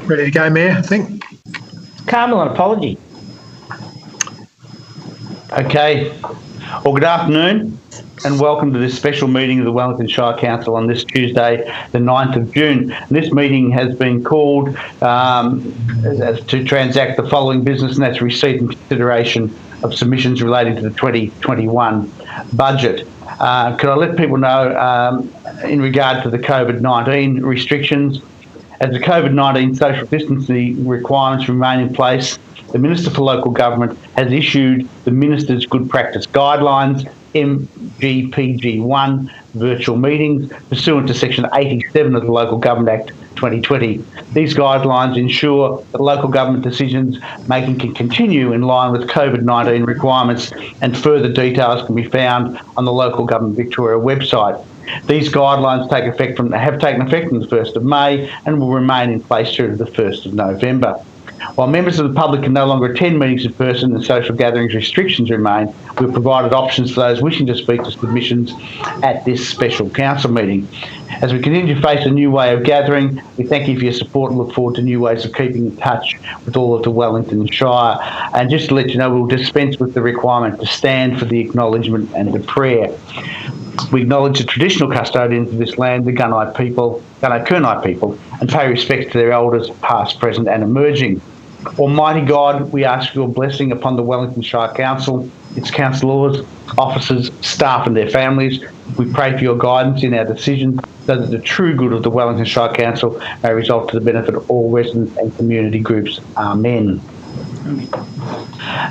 Ready to go, Mayor, I think. Carmel, an apology. Okay. Well, good afternoon and welcome to this special meeting of the Wellington Shire Council on this Tuesday, the 9th of June. This meeting has been called to transact the following business, and that's receipt and consideration of submissions relating to the 2021 budget. Could I let people know in regard to the COVID-19 restrictions, as the COVID-19 social distancing requirements remain in place, the Minister for Local Government has issued the Minister's Good Practice Guidelines, MGPG1, virtual meetings, pursuant to Section 87 of the Local Government Act 2020. These guidelines ensure that local government decisions making can continue in line with COVID-19 requirements, and further details can be found on the Local Government Victoria website. These guidelines have taken effect from the 1st of May and will remain in place through to the 1st of November. While members of the public can no longer attend meetings in person and social gatherings restrictions remain, we've provided options for those wishing to speak to submissions at this special council meeting. As we continue to face a new way of gathering, we thank you for your support and look forward to new ways of keeping in touch with all of the Wellington Shire. And just to let you know, we'll dispense with the requirement to stand for the acknowledgement and the prayer. We acknowledge the traditional custodians of this land, the Gunai Kurnai people, and pay respect to their elders, past, present and emerging. Almighty God, we ask your blessing upon the Wellington Shire Council, its councillors, officers, staff and their families. We pray for your guidance in our decisions so that the true good of the Wellington Shire Council may result to the benefit of all residents and community groups. Amen.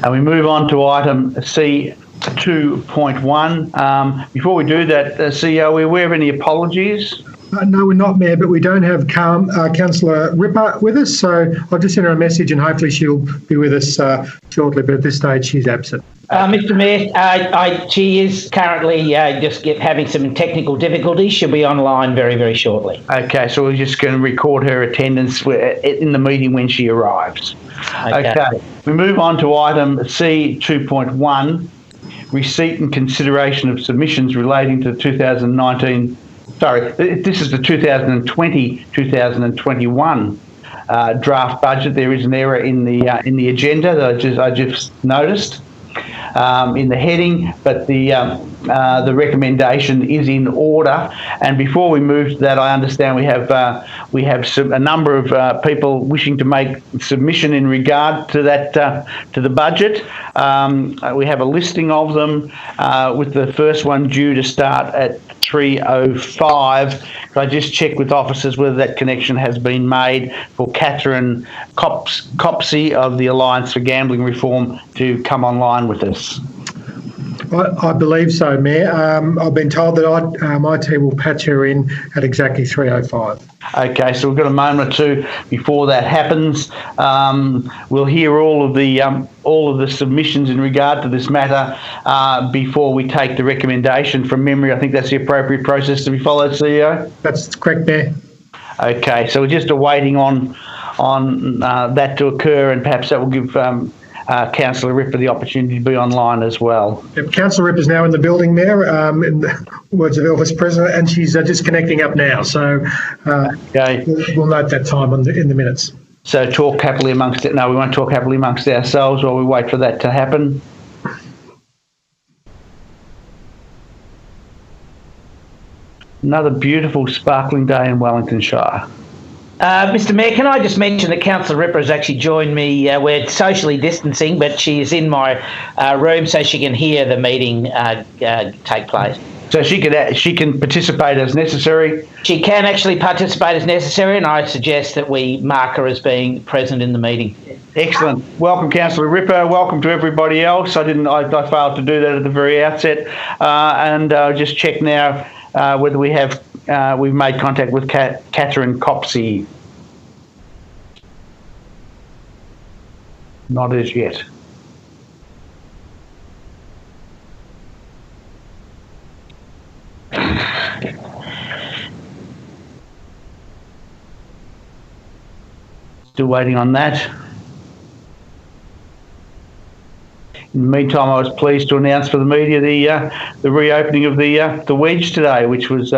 And we move on to item C 2.1. Before we do that, CEO, are we aware of any apologies? No, we're not, Mayor, but we don't have Councillor Ripper with us, so I'll just send her a message and hopefully she'll be with us shortly, but at this stage she's absent. Mr Mayor, she is currently just having some technical difficulties. She'll be online very, very shortly. Okay, so we're just going to record her attendance in the meeting when she arrives. Okay. We move on to item C 2.1, receipt and consideration of submissions relating to the 2019. This is the 2020-2021 draft budget. There is an error in the agenda that I just noticed in the heading, but the recommendation is in order. And before we move to that, I understand we have a number of people wishing to make submission in regard to that to the budget. We have a listing of them, with the first one due to start at 3:05. I just check with officers whether that connection has been made for Catherine Copsey of the Alliance for Gambling Reform to come online with us. I believe so, Mayor. I've been told that my team will patch her in at exactly 3:05. Okay, so we've got a moment or two before that happens. We'll hear all of the submissions in regard to this matter before we take the recommendation from memory. I think that's the appropriate process to be followed, CEO. That's correct, Mayor. Okay, so we're just awaiting on that to occur, and perhaps that will give Councillor Ripper the opportunity to be online as well. Yep, Councillor Ripper is now in the building, Mayor, in the words of Elvis President, and she's just connecting up now. So okay. We'll note that time in the minutes. So talk happily amongst it. No, we won't talk happily amongst ourselves while we wait for that to happen. Another beautiful, sparkling day in Wellington Shire. Mr Mayor, can I just mention that Councillor Ripper has actually joined me. We're socially distancing, but she is in my room so she can hear the meeting take place. So she can participate as necessary? She can actually participate as necessary, and I suggest that we mark her as being present in the meeting. Excellent. Welcome, Councillor Ripper. Welcome to everybody else. I failed to do that at the very outset. And I'll just check now whether we've made contact with Catherine Copsey. Not as yet. Still waiting on that. In the meantime, I was pleased to announce for the media the reopening of the wedge today, which was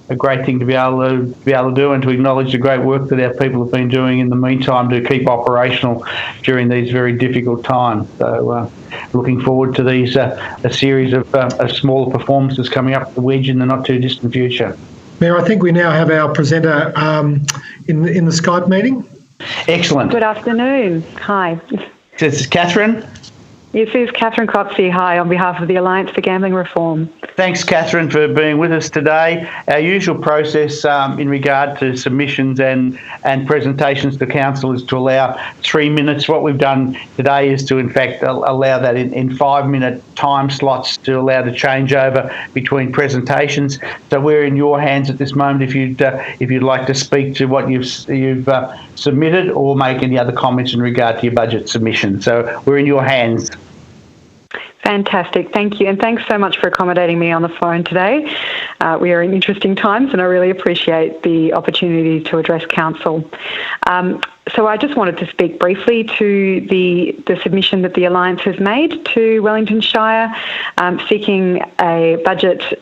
a great thing to be able to do, and to acknowledge the great work that our people have been doing in the meantime to keep operational during these very difficult times. So looking forward to these a series of smaller performances coming up the wedge in the not too distant future. Mayor, I think we now have our presenter in the Skype meeting. Excellent. Good afternoon. Hi. This is Catherine. This is Catherine Cotsey. Hi, on behalf of the Alliance for Gambling Reform. Thanks, Catherine, for being with us today. Our usual process in regard to submissions and presentations to Council is to allow 3 minutes. What we've done today is to, in fact, allow that in 5-minute time slots to allow the changeover between presentations. So we're in your hands at this moment if you'd like to speak to what you've submitted or make any other comments in regard to your budget submission. So we're in your hands. Fantastic. Thank you. And thanks so much for accommodating me on the phone today. We are in interesting times and I really appreciate the opportunity to address Council. So I just wanted to speak briefly to the submission that the Alliance has made to Wellington Shire, seeking a budget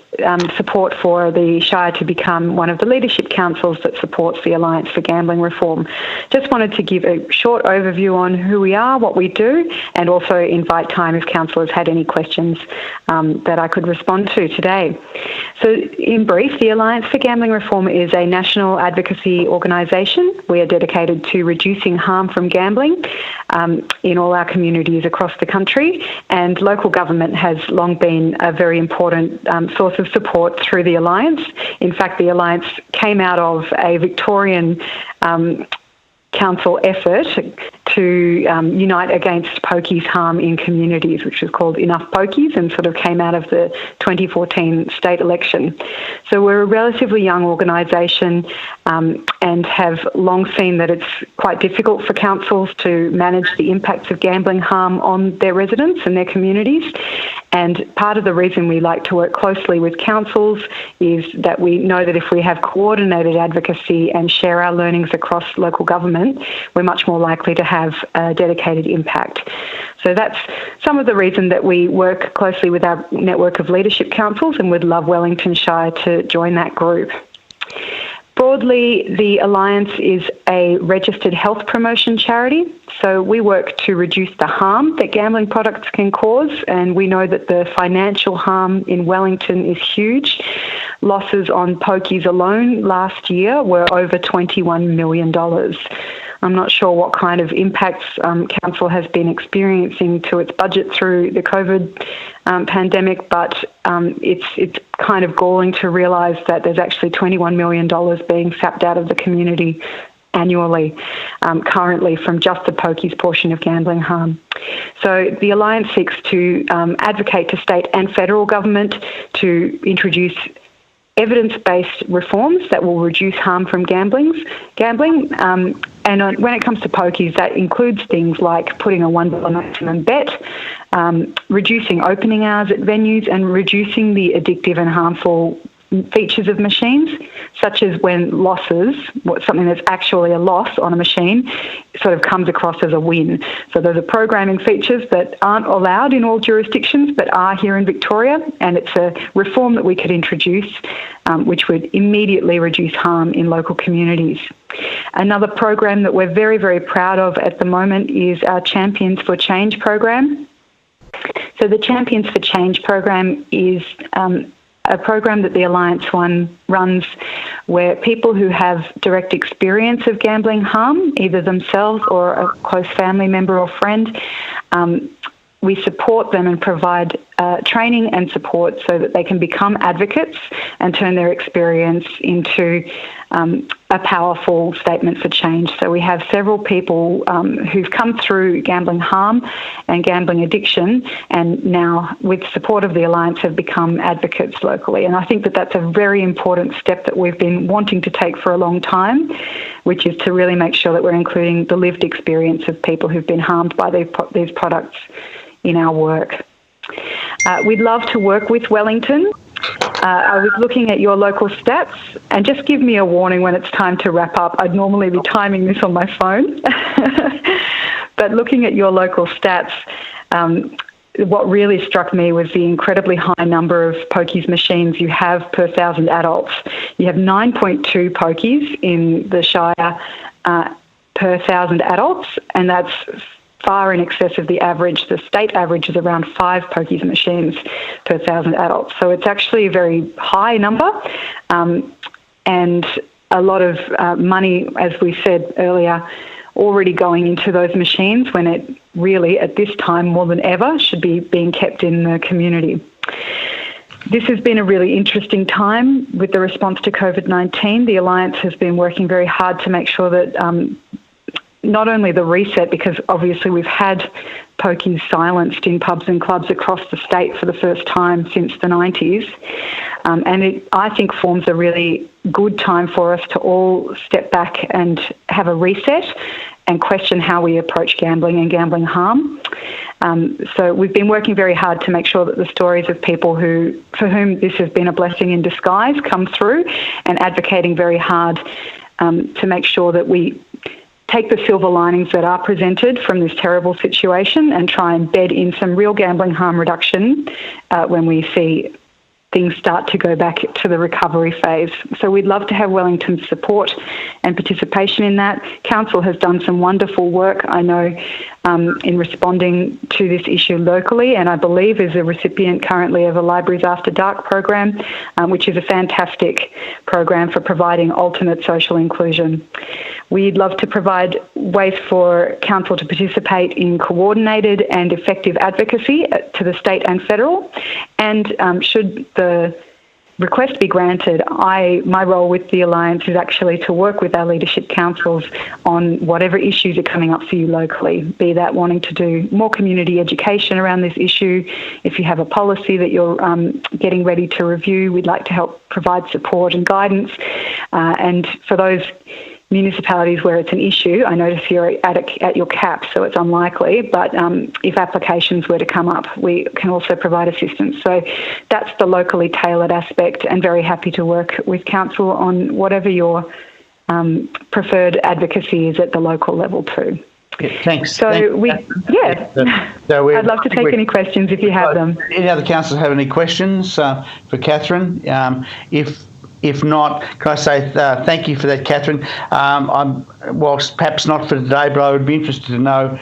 support for the Shire to become one of the leadership councils that supports the Alliance for Gambling Reform. Just wanted to give a short overview on who we are, what we do, and also invite time if Council has had any questions that I could respond to today. So in brief, the Alliance for Gambling Reform is a national advocacy organisation. We are dedicated to reducing harm from gambling in all our communities across the country, and local government has long been a very important source of support through the Alliance. In fact, the Alliance came out of a Victorian council effort to unite against pokies harm in communities, which was called Enough Pokies, and sort of came out of the 2014 state election. So we're a relatively young organisation and have long seen that it's quite difficult for councils to manage the impacts of gambling harm on their residents and their communities. And part of the reason we like to work closely with councils is that we know that if we have coordinated advocacy and share our learnings across local government, we're much more likely to have a dedicated impact. So that's some of the reason that we work closely with our network of leadership councils, and would love Wellington Shire to join that group. Broadly, the Alliance is a registered health promotion charity, so we work to reduce the harm that gambling products can cause, and we know that the financial harm in Wellington is huge. Losses on pokies alone last year were over $21 million. I'm not sure what kind of impacts Council has been experiencing to its budget through the COVID pandemic, but it's kind of galling to realise that there's actually $21 million being sapped out of the community annually, currently, from just the pokies portion of gambling harm. So the Alliance seeks to advocate to state and federal government to introduce evidence-based reforms that will reduce harm from gambling. And when it comes to pokies, that includes things like putting a $1 maximum bet, reducing opening hours at venues, and reducing the addictive and harmful features of machines, such as when losses, something that's actually a loss on a machine, sort of comes across as a win. So those are programming features that aren't allowed in all jurisdictions but are here in Victoria, and it's a reform that we could introduce which would immediately reduce harm in local communities. Another program that we're very, very proud of at the moment is our Champions for Change program. So the Champions for Change program is a program that the Alliance runs where people who have direct experience of gambling harm, either themselves or a close family member or friend, we support them and provide training and support so that they can become advocates and turn their experience into a powerful statement for change. So we have several people who've come through gambling harm and gambling addiction, and now, with support of the Alliance, have become advocates locally. And I think that that's a very important step that we've been wanting to take for a long time, which is to really make sure that we're including the lived experience of people who've been harmed by these products in our work. We'd love to work with Wellington. I was looking at your local stats, and just give me a warning when it's time to wrap up. I'd normally be timing this on my phone. But looking at your local stats, what really struck me was the incredibly high number of pokies machines you have per 1,000 adults. You have 9.2 pokies in the Shire per 1,000 adults, and that's far in excess of the average. The state average is around 5 pokies machines per 1,000 adults. So it's actually a very high number, and a lot of money, as we said earlier, already going into those machines when it really, at this time more than ever, should be being kept in the community. This has been a really interesting time with the response to COVID-19. The Alliance has been working very hard to make sure that not only the reset, because obviously we've had pokies silenced in pubs and clubs across the state for the first time since the 90s, and it, I think, forms a really good time for us to all step back and have a reset and question how we approach gambling and gambling harm. So we've been working very hard to make sure that the stories of people for whom this has been a blessing in disguise come through, and advocating very hard to make sure that we take the silver linings that are presented from this terrible situation and try and bed in some real gambling harm reduction when we see things start to go back to the recovery phase. So we'd love to have Wellington's support and participation in that. Council has done some wonderful work, I know, in responding to this issue locally, and I believe is a recipient currently of a Libraries After Dark program, which is a fantastic program for providing ultimate social inclusion. We'd love to provide ways for Council to participate in coordinated and effective advocacy to the state and federal, and should the request be granted, my role with the Alliance is actually to work with our leadership councils on whatever issues are coming up for you locally, be that wanting to do more community education around this issue. If you have a policy that you're getting ready to review, we'd like to help provide support and guidance. And for those municipalities where it's an issue, I notice you're at your cap, so it's unlikely, but if applications were to come up, we can also provide assistance. So that's the locally tailored aspect, and very happy to work with Council on whatever your preferred advocacy is at the local level too. Yeah, thanks. So I'd love to take any questions if you have them. Any other councillors have any questions for Catherine? If not, can I say thank you for that, Catherine? Whilst perhaps not for today, but I would be interested to know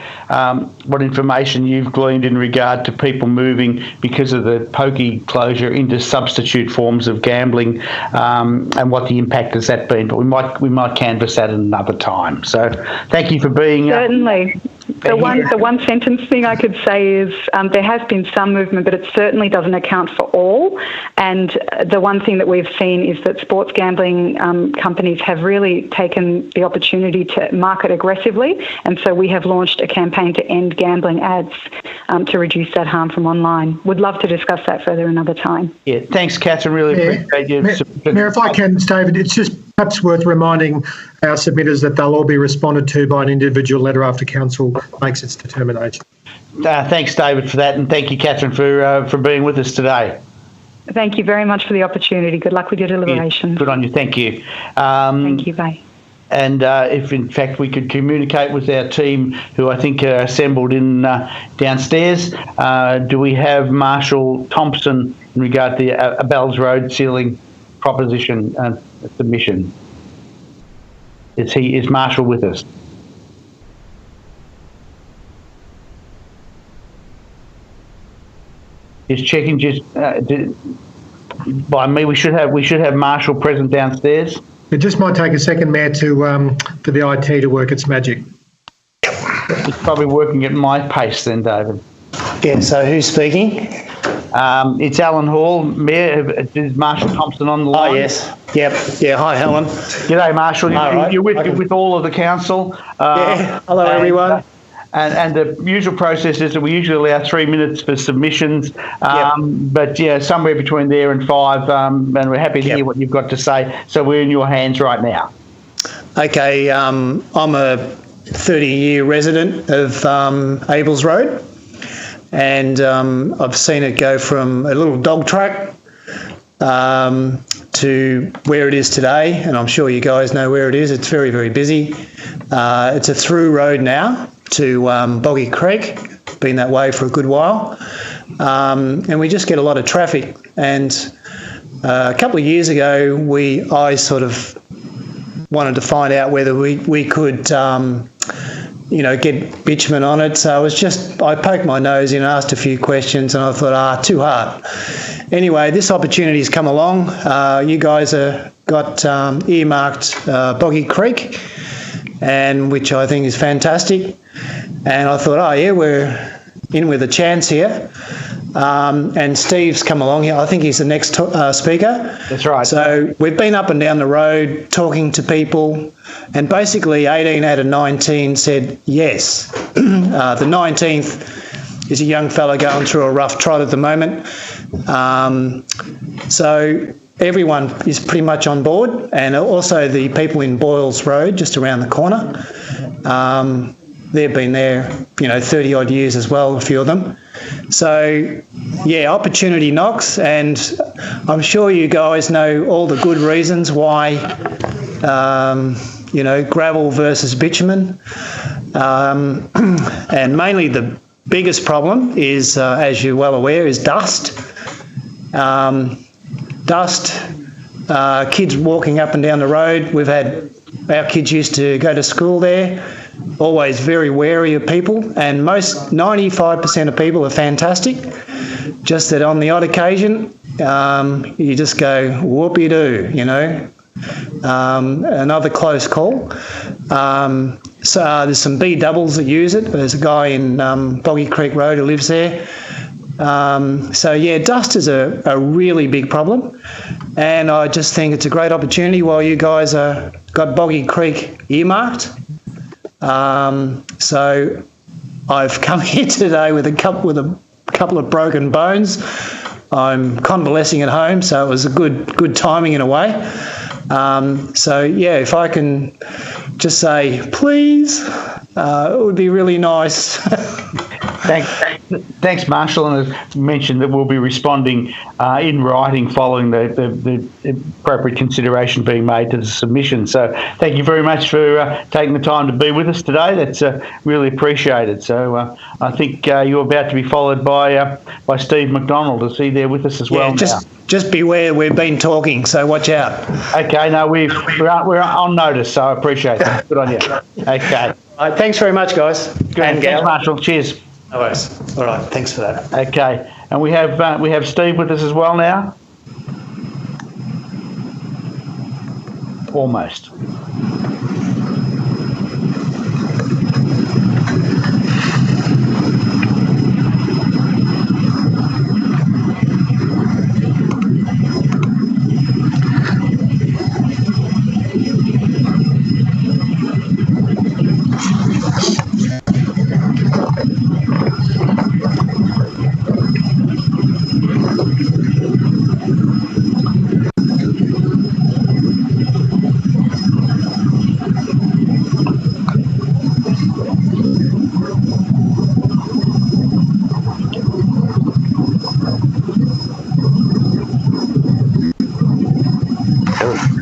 what information you've gleaned in regard to people moving because of the pokey closure into substitute forms of gambling, and what the impact has that been. But we might canvass that at another time. So thank you for being certainly. The one sentence thing I could say is there has been some movement, but it certainly doesn't account for all. And the one thing that we've seen is that sports gambling companies have really taken the opportunity to market aggressively. And so we have launched a campaign to end gambling ads to reduce that harm from online. Would love to discuss that further another time. Yeah, thanks, Catherine. Really appreciate you. Mayor, if I can, David, it's just perhaps worth reminding our submitters that they'll all be responded to by an individual letter after Council makes its determination. Thanks, David, for that, and thank you, Catherine, for being with us today. Thank you very much for the opportunity. Good luck with your deliberation. Yeah, good on you. Thank you. Thank you. Bye. And if, in fact, we could communicate with our team, who I think are assembled in downstairs. Do we have Marshall Thompson in regard to the Bells Road ceiling proposition submission? Is Marshall with us? Just checking. By me, we should have Marshall present downstairs. It just might take a second, Mayor, for the IT to work its magic. It's probably working at my pace then, David. Yeah, so who's speaking? It's Alan Hall. Mayor, is Marshall Thompson on the line? Oh, yes. Yep. Yeah, hi, Helen. G'day, Marshall. You're with all of the council. Yeah, hello, everyone. And the usual process is that we usually allow 3 minutes for submissions, but yeah, somewhere between there and 5, and we're happy to hear what you've got to say. So we're in your hands right now. Okay, I'm a 30-year resident of Abels Road, and I've seen it go from a little dog track to where it is today, and I'm sure you guys know where it is. It's very, very busy. It's a through road now to Boggy Creek, been that way for a good while. And we just get a lot of traffic. And a couple of years ago, I sort of wanted to find out whether we could, get bitumen on it. So I poked my nose in, asked a few questions, and I thought, too hard. Anyway, this opportunity's come along. You guys got earmarked Boggy Creek, and which I think is fantastic. And I thought, we're in with a chance here. And Steve's come along here. I think he's the next speaker. That's right. So we've been up and down the road talking to people, and basically 18 out of 19 said yes. The 19th is a young fella going through a rough trot at the moment. So everyone is pretty much on board, and also the people in Boyles Road, just around the corner. They've been there, 30 odd years as well, a few of them. So, opportunity knocks, and I'm sure you guys know all the good reasons why, gravel versus bitumen. And mainly the biggest problem is, as you're well aware, is dust. Kids walking up and down the road. Our kids used to go to school there, always very wary of people, and 95% of people are fantastic. Just that on the odd occasion, you just go, whoopee-doo, another close call. So there's some B doubles that use it. There's a guy in Boggy Creek Road who lives there. Dust is a really big problem, and I just think it's a great opportunity while you guys got Boggy Creek earmarked. So I've come here today with a couple of broken bones. I'm convalescing at home, so it was a good timing in a way. If I can just say please, it would be really nice. Thanks, Marshall. And as mentioned, that we'll be responding in writing following the appropriate consideration being made to the submission. So thank you very much for taking the time to be with us today. That's really appreciated. So I think you're about to be followed by Steve McDonald. Is he there with us as well? Just beware, we've been talking, so watch out. Okay, no, we're on notice, so I appreciate it. Good on you. Okay. All right, thanks very much, guys. Good. Thanks, Marshall. Cheers. No worries. All right, thanks for that. Okay, and we have Steve with us as well now. Almost.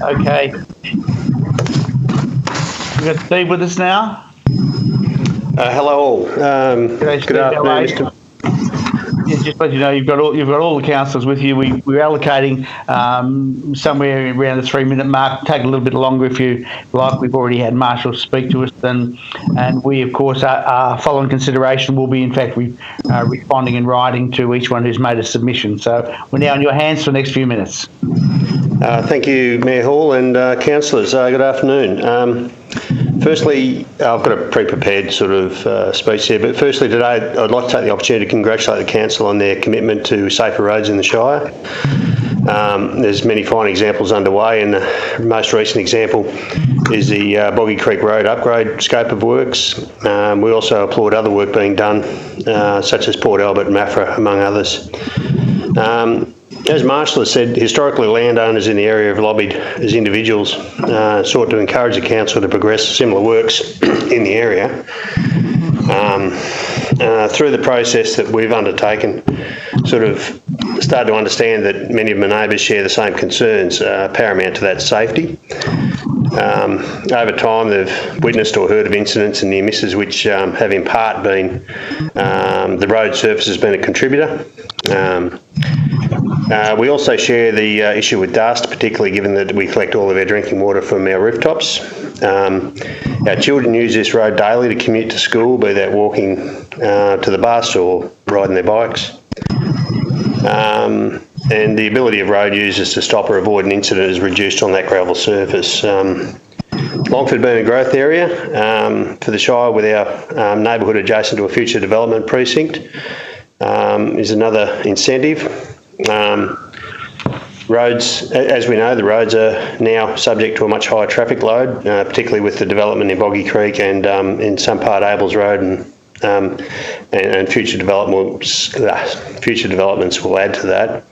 Okay. We've got Steve with us now. Hello all. Good afternoon, Mr. Just let you know, you've got all the councillors with you. We're allocating somewhere around the 3-minute mark. Take a little bit longer if you like. We've already had Marshall speak to us, and we of course are following consideration. Will be in fact responding in writing to each one who's made a submission. So we're now in your hands for the next few minutes. Thank you, Mayor Hall and councillors. Good afternoon. Firstly, I've got a pre-prepared sort of speech here, but firstly today I'd like to take the opportunity to congratulate the council on their commitment to safer roads in the Shire. There's many fine examples underway, and the most recent example is the Boggy Creek Road upgrade scope of works. We also applaud other work being done, such as Port Albert and Maffra, among others. As Marshall has said, historically landowners in the area have lobbied as individuals, sought to encourage the council to progress similar works in the area. Through the process that we've undertaken, sort of started to understand that many of my neighbours share the same concerns, paramount to that safety. Over time, they've witnessed or heard of incidents and near misses which have in part been the road surface has been a contributor. We also share the issue with dust, particularly given that we collect all of our drinking water from our rooftops. Our children use this road daily to commute to school, be that walking to the bus or riding their bikes. And the ability of road users to stop or avoid an incident is reduced on that gravel surface. Longford being a growth area for the Shire with our neighbourhood adjacent to a future development precinct is another incentive. Roads, as we know, the roads are now subject to a much higher traffic load, particularly with the development in Boggy Creek and in some part Abels Road, and future developments will add to that.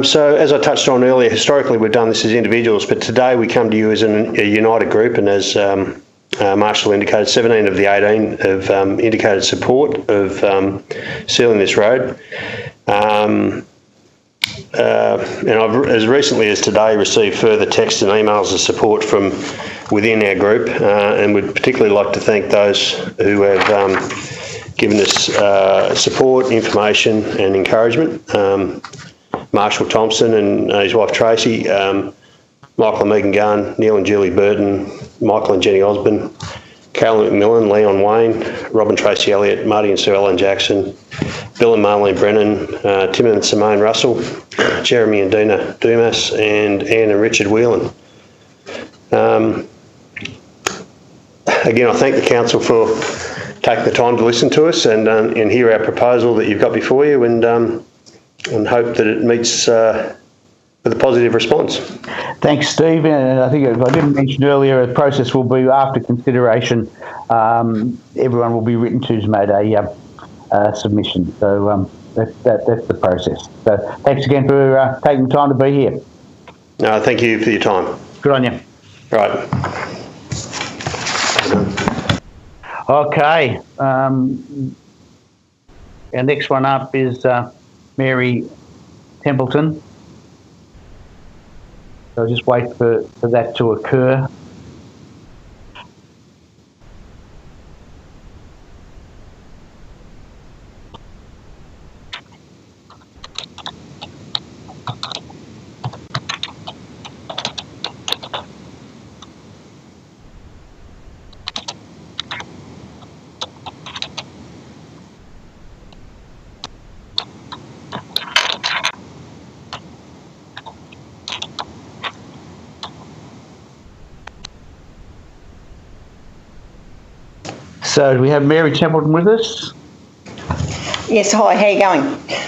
So, as I touched on earlier, historically we've done this as individuals, but today we come to you as a united group, and as Marshall indicated, 17 of the 18 have indicated support of sealing this road. And I've, as recently as today, received further texts and emails of support from within our group, and would particularly like to thank those who have given us support, information and encouragement. Marshall Thompson and his wife Tracy, Michael and Megan Gunn, Neil and Julie Burton, Michael and Jenny Osborne, Carolyn McMillan, Leon Wayne, Robin Tracy Elliott, Marty and Sue Ellen Jackson, Bill and Marlene Brennan, Tim and Simone Russell, Jeremy and Dina Dumas, and Anne and Richard Whelan. Again, I thank the Council for taking the time to listen to us and hear our proposal that you've got before you, and hope that it meets with a positive response. Thanks, Steve. And I think I didn't mention earlier, the process will be after consideration. Everyone will be written to who's made a submission. So that's the process. So thanks again for taking the time to be here. No, thank you for your time. Good on you. Right. Okay. Our next one up is Mary Templeton. So I'll just wait for that to occur. So do we have Mary Templeton with us? Yes, hi, how are you going?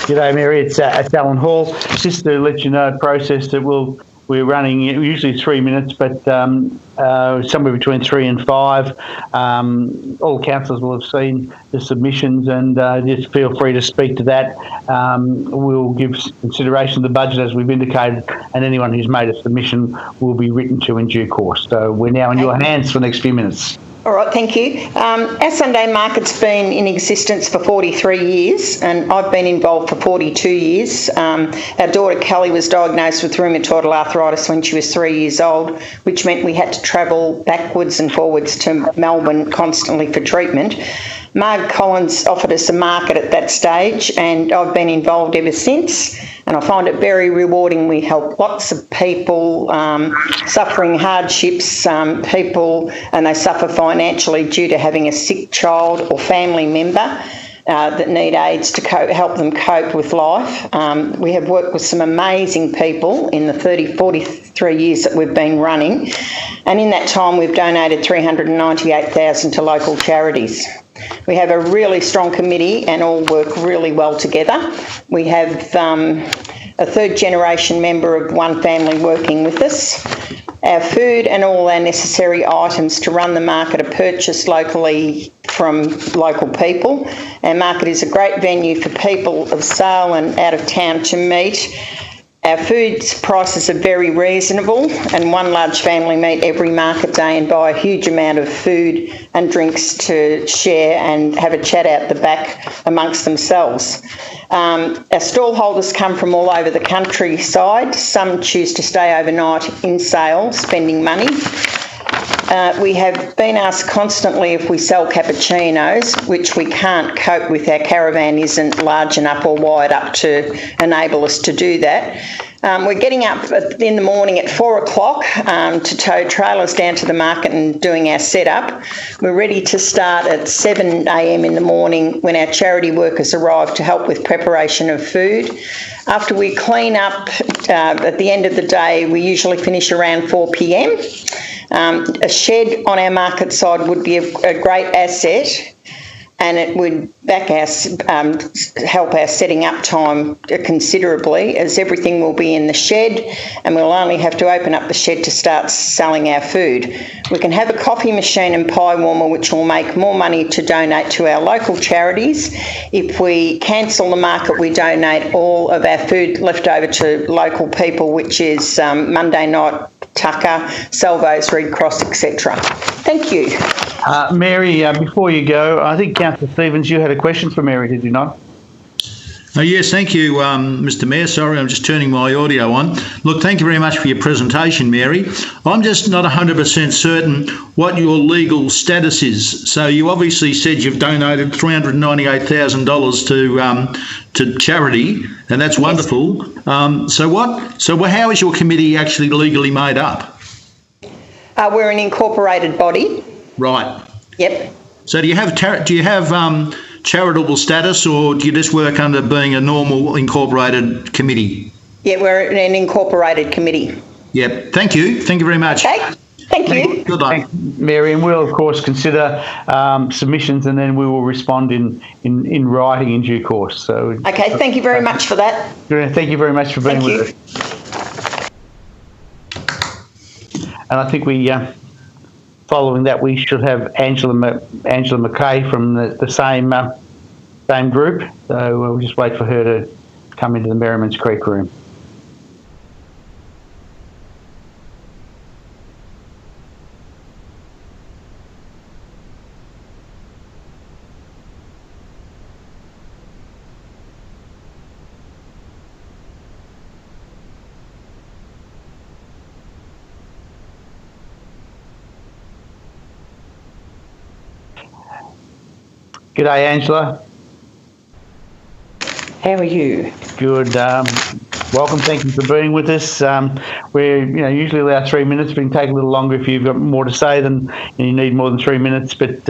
G'day, Mary. It's Alan Hall. Just to let you know the process that we're running usually 3 minutes, but somewhere between 3 and 5. All councillors will have seen the submissions, and just feel free to speak to that. We'll give consideration to the budget as we've indicated, and anyone who's made a submission will be written to in due course. So we're now in your hands for the next few minutes. All right, thank you. Our Sunday market's been in existence for 43 years, and I've been involved for 42 years. Our daughter Kelly was diagnosed with rheumatoid arthritis when she was 3 years old, which meant we had to travel backwards and forwards to Melbourne constantly for treatment. Marg Collins offered us a market at that stage, and I've been involved ever since, and I find it very rewarding. We help lots of people suffering hardships, people, and they suffer financially due to having a sick child or family member that need aids to help them cope with life. We have worked with some amazing people in the 43 years that we've been running, and in that time we've donated $398,000 to local charities. We have a really strong committee and all work really well together. We have a third generation member of one family working with us. Our food and all our necessary items to run the market are purchased locally from local people. Our market is a great venue for people of Sale and out of town to meet Our food prices are very reasonable, and one large family meet every market day and buy a huge amount of food and drinks to share and have a chat out the back amongst themselves. Our stall holders come from all over the countryside. Some choose to stay overnight in Sale, spending money. We have been asked constantly if we sell cappuccinos, which we can't cope with. Our caravan isn't large enough or wide up to enable us to do that. We're getting up in the morning at 4 o'clock to tow trailers down to the market and doing our setup. We're ready to start at 7 a.m. in the morning when our charity workers arrive to help with preparation of food. After we clean up at the end of the day, we usually finish around 4 p.m. A shed on our market side would be a great asset, and it would help our setting up time considerably, as everything will be in the shed and we'll only have to open up the shed to start selling our food. We can have a coffee machine and pie warmer, which will make more money to donate to our local charities. If we cancel the market, we donate all of our food left over to local people, which is Monday night Tucker, Salvos, Red Cross, etc. Thank you. Mary, before you go, I think Councillor Stevens, you had a question for Mary, did you not? Yes, thank you, Mr Mayor. Sorry, I'm just turning my audio on. Look, thank you very much for your presentation, Mary. I'm just not 100% certain what your legal status is. So you obviously said you've donated $398,000 to charity, and that's wonderful. So how is your committee actually legally made up? We're an incorporated body. Right. Yep. So do you have charitable status, or do you just work under being a normal incorporated committee? Yeah, we're an incorporated committee. Yep. Thank you. Thank you very much. Okay. Thank you. Good luck. Mary, and we'll of course consider submissions, and then we will respond in writing in due course. So. Okay. Thank you very much for that. Thank you very much for being with us. And I think we. Following that, we should have Angela McKay from the same group. So we'll just wait for her to come into the Merriman's Creek room. G'day, Angela. How are you? Good. Welcome. Thank you for being with us. We're usually allow 3 minutes, but it can take a little longer if you've got more to say than you need more than 3 minutes. But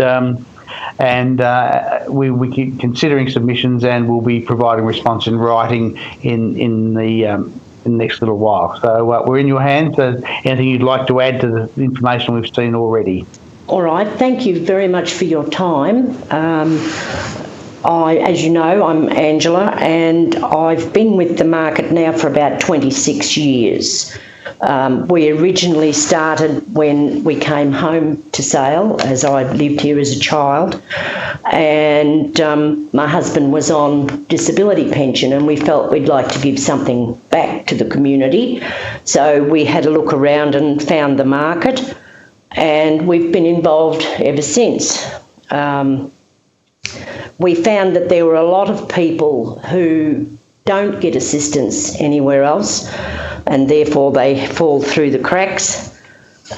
we keep considering submissions, and we'll be providing response in writing in the next little while. So we're in your hands. Anything you'd like to add to the information we've seen already? All right, thank you very much for your time. As you know, I'm Angela, and I've been with the market now for about 26 years. We originally started when we came home to Sale, as I lived here as a child, and my husband was on disability pension, and we felt we'd like to give something back to the community. So we had a look around and found the market, and we've been involved ever since. We found that there were a lot of people who don't get assistance anywhere else, and therefore they fall through the cracks,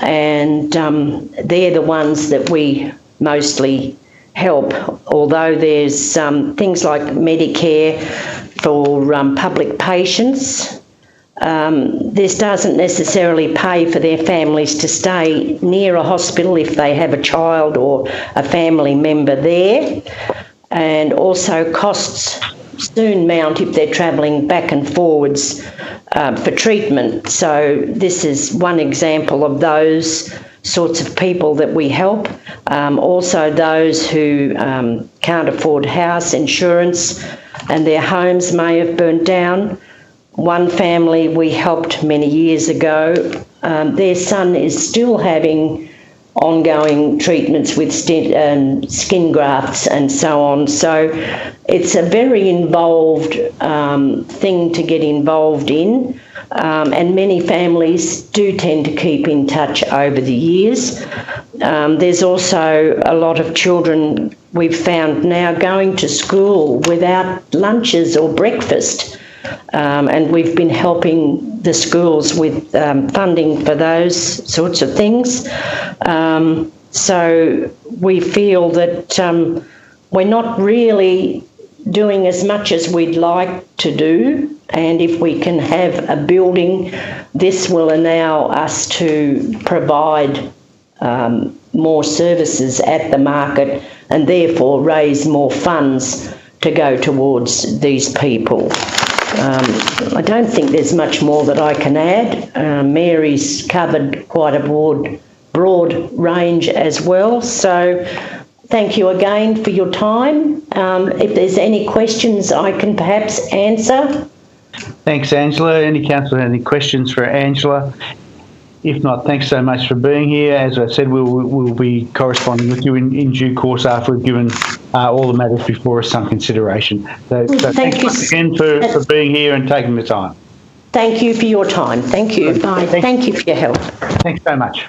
and they're the ones that we mostly help. Although there's things like Medicare for public patients, this doesn't necessarily pay for their families to stay near a hospital if they have a child or a family member there, and also costs soon mount if they're travelling back and forwards for treatment. So this is one example of those sorts of people that we help. Also those who can't afford house insurance and their homes may have burnt down. One family we helped many years ago, their son is still having ongoing treatments with skin grafts and so on. So it's a very involved thing to get involved in, and many families do tend to keep in touch over the years. There's also a lot of children we've found now going to school without lunches or breakfast, and we've been helping the schools with funding for those sorts of things. So we feel that we're not really doing as much as we'd like to do, and if we can have a building, this will allow us to provide more services at the market and therefore raise more funds to go towards these people. I don't think there's much more that I can add. Mary's covered quite a broad range as well. So thank you again for your time. If there's any questions I can perhaps answer. Thanks, Angela. Any councillor have any questions for Angela? If not, thanks so much for being here. As I said, we'll be corresponding with you in due course after we've given all the matters before us some consideration. So thanks once again for being here and taking the time. Thank you for your time. Thank you. Bye. Thank you for your help. Thanks so much.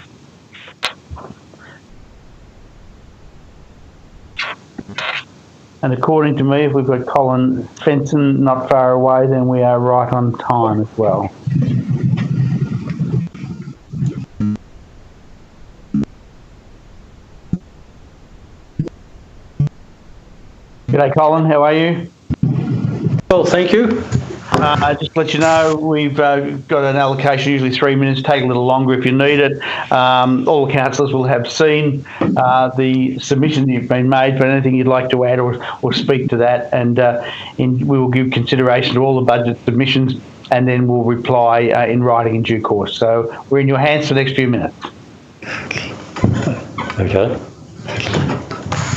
And according to me, if we've got Colin Fenton not far away, then we are right on time as well. G'day, Colin. How are you? Well, thank you. Just to let you know, we've got an allocation, usually 3 minutes, take a little longer if you need it. All the councillors will have seen the submission that you've been made, but anything you'd like to add or speak to that, and we will give consideration to all the budget submissions, and then we'll reply in writing in due course. So we're in your hands for the next few minutes.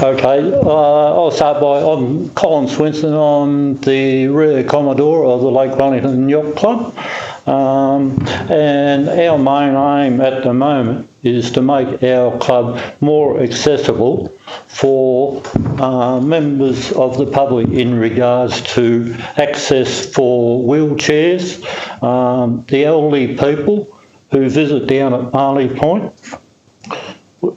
Okay, I'll start by, I'm Colin Swinson, I'm the rear Commodore of the Lake Wellington Yacht Club, and our main aim at the moment is to make our club more accessible for members of the public in regards to access for wheelchairs, the elderly people who visit down at Marley Point.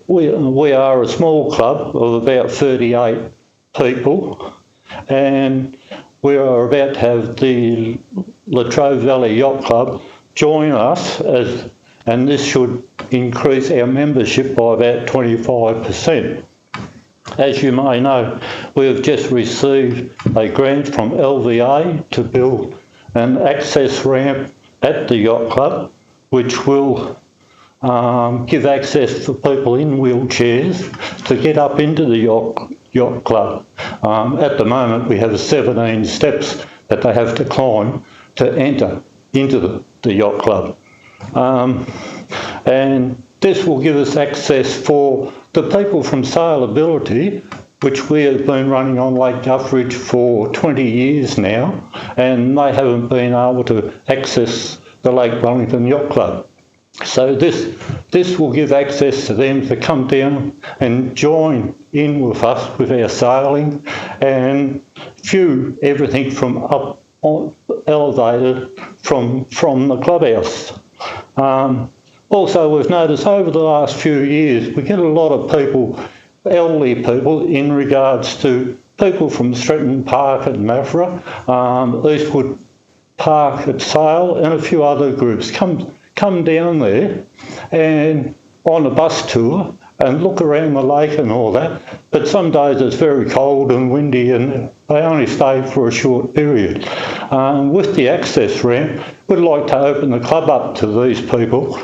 We are a small club of about 38 people, and we are about to have the Latrobe Valley Yacht Club join us, and this should increase our membership by about 25%. As you may know, we have just received a grant from LVA to build an access ramp at the yacht club, which will give access for people in wheelchairs to get up into the yacht club. At the moment, we have 17 steps that they have to climb to enter into the yacht club. And this will give us access for the people from Sailability, which we have been running on Lake Guthridge for 20 years now, and they haven't been able to access the Lake Wellington Yacht Club. So this will give access to them to come down and join in with us with our sailing and view everything from up on, elevated from the clubhouse. Also, we've noticed over the last few years we get a lot of people, elderly people, in regards to people from Stretton Park at Maffra, Eastwood Park at Sale, and a few other groups come down there and on a bus tour and look around the lake and all that, but some days it's very cold and windy and they only stay for a short period. With the access ramp, we'd like to open the club up to these people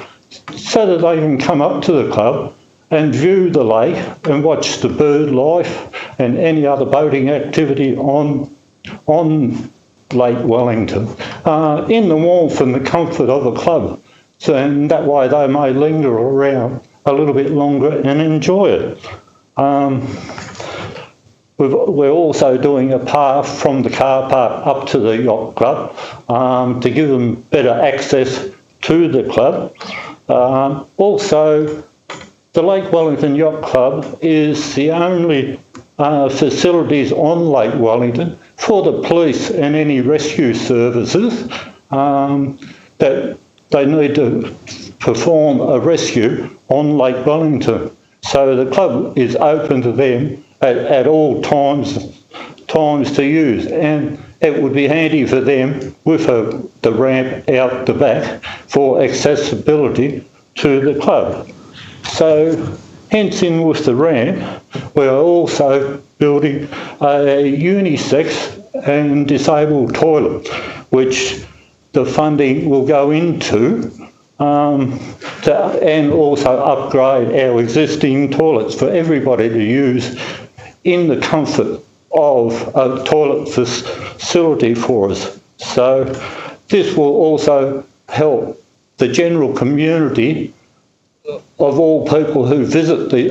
so that they can come up to the club and view the lake and watch the bird life and any other boating activity on Lake Wellington in the warmth and the comfort of a club. So, and that way they may linger around a little bit longer and enjoy it. We're also doing a path from the car park up to the yacht club to give them better access to the club. Also, the Lake Wellington Yacht Club is the only facilities on Lake Wellington for the police and any rescue services that they need to perform a rescue on Lake Wellington. So the club is open to them at all times to use, and it would be handy for them with the ramp out the back for accessibility to the club. So hence in with the ramp, we are also building a unisex and disabled toilet, which the funding will go into and also upgrade our existing toilets for everybody to use in the comfort of a toilet facility for us. So this will also help the general community of all people who visit the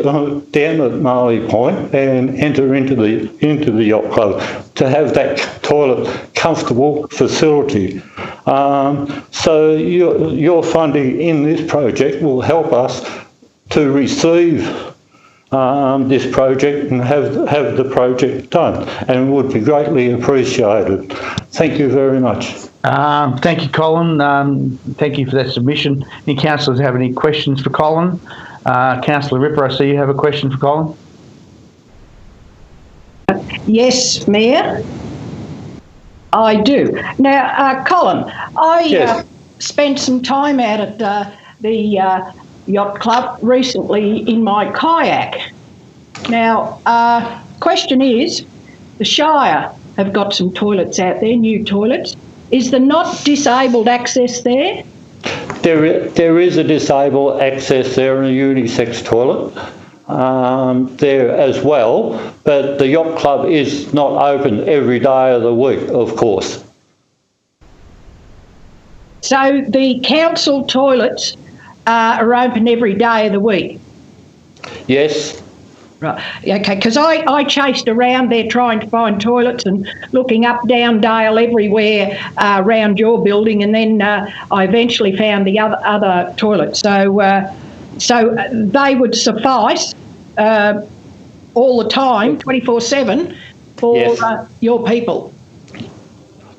down at Marley Point and enter into the yacht club to have that toilet comfortable facility. So your funding in this project will help us to receive this project and have the project done, and would be greatly appreciated. Thank you very much. Thank you, Colin. Thank you for that submission. Any councillors have any questions for Colin? Councillor Ripper, I see you have a question for Colin. Yes, Mayor, I do. Now, Colin, I spent some time out at the yacht club recently in my kayak. Now, question is, the Shire have got some toilets out there, new toilets. Is there not disabled access there? There is a disabled access there in a unisex toilet there as well, but the yacht club is not open every day of the week, of course. So the council toilets are open every day of the week? Yes. Right, okay, because I chased around there trying to find toilets and looking up, down, dale, everywhere around your building, and then I eventually found the other toilets. So they would suffice all the time, 24/7, for your people?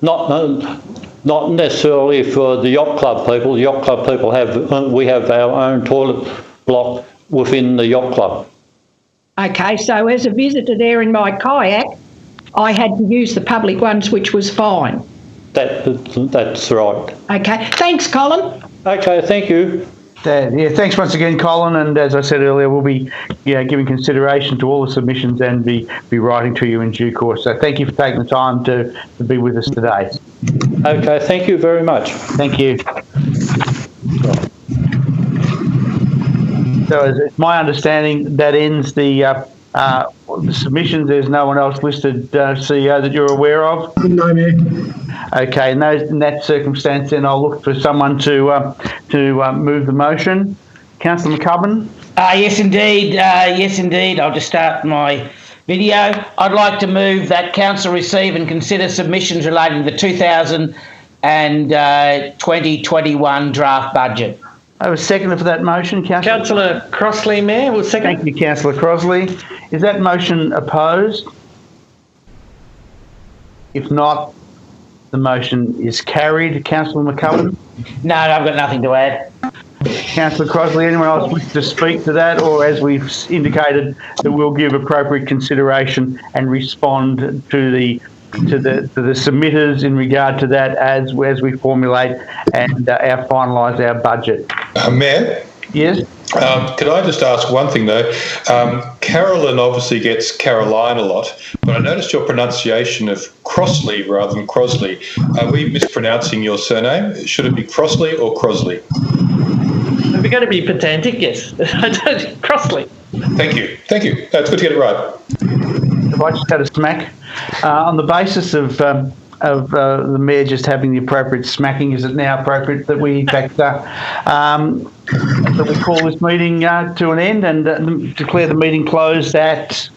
Not necessarily for the yacht club people. The yacht club people we have our own toilet block within the yacht club. Okay, so as a visitor there in my kayak, I had to use the public ones, which was fine. That's right. Okay, thanks, Colin. Okay, thank you. Thanks once again, Colin. And as I said earlier, we'll be giving consideration to all the submissions and be writing to you in due course. So thank you for taking the time to be with us today. Okay, thank you very much. Thank you. So it's my understanding that ends the submissions. There's no one else listed, CEO, that you're aware of? No, Mayor. Okay, in that circumstance, then I'll look for someone to move the motion. Councillor McCubbin? Yes, indeed. Yes, indeed. I'll just start my video. I'd like to move that Council receive and consider submissions relating to the 2020-21 draft budget. I have a seconder for that motion, Councillor. Councillor Crossley, Mayor, will second. Thank you, Councillor Crossley. Is that motion opposed? If not, the motion is carried. Councillor McCullum? No, I've got nothing to add. Councillor Crossley, anyone else wish to speak to that, or as we've indicated, that we'll give appropriate consideration and respond to the submitters in regard to that as we formulate and finalise our budget. Mayor? Yes? Could I just ask one thing though? Carolyn obviously gets Caroline a lot, but I noticed your pronunciation of Crossley rather than Crosley. Are we mispronouncing your surname? Should it be Crossley or Crosley? If we're going to be pedantic, yes. Crossley. Thank you. It's good to get it right. If I just had a smack. On the basis of the Mayor just having the appropriate smacking, is it now appropriate that we, in fact, that we call this meeting to an end and declare the meeting closed at